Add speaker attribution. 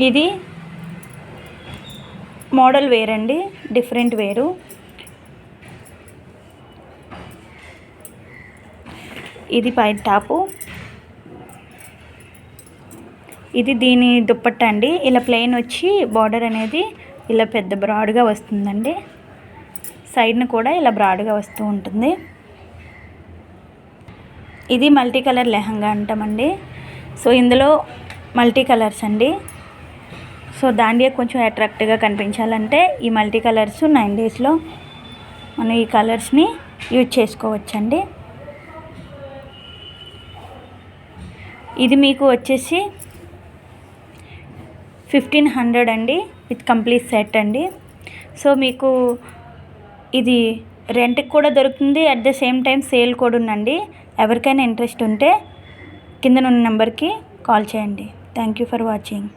Speaker 1: ఇది model wear అండి, different వేరు. ఇది పైన టాపు. ఇది దీని దుప్పట్టా అండి. ఇలా ప్లెయిన్ వచ్చి బార్డర్ అనేది ఇలా పెద్ద బ్రాడ్గా వస్తుందండి. సైడ్ని కూడా ఇలా బ్రాడ్గా వస్తూ ఉంటుంది. ఇది మల్టీ కలర్ లెహంగా అంటామండి. సో ఇందులో మల్టీ కలర్స్ అండి. సో దాండియా కొంచెం అట్రాక్టివ్గా కనిపించాలంటే ఈ మల్టీ కలర్స్ 9 డేస్లో మనం ఈ కలర్స్ని యూజ్ చేసుకోవచ్చండి. ఇది మీకు వచ్చేసి 1500 అండి, విత్ కంప్లీట్ సెట్ అండి. సో మీకు ఇది రెంట్కి కూడా దొరుకుతుంది, at the same time sale కూడా ఉందండి. ఎవరికైనా ఇంట్రెస్ట్ ఉంటే కింద ఉన్న నెంబర్కి కాల్ చేయండి. Thank you for watching.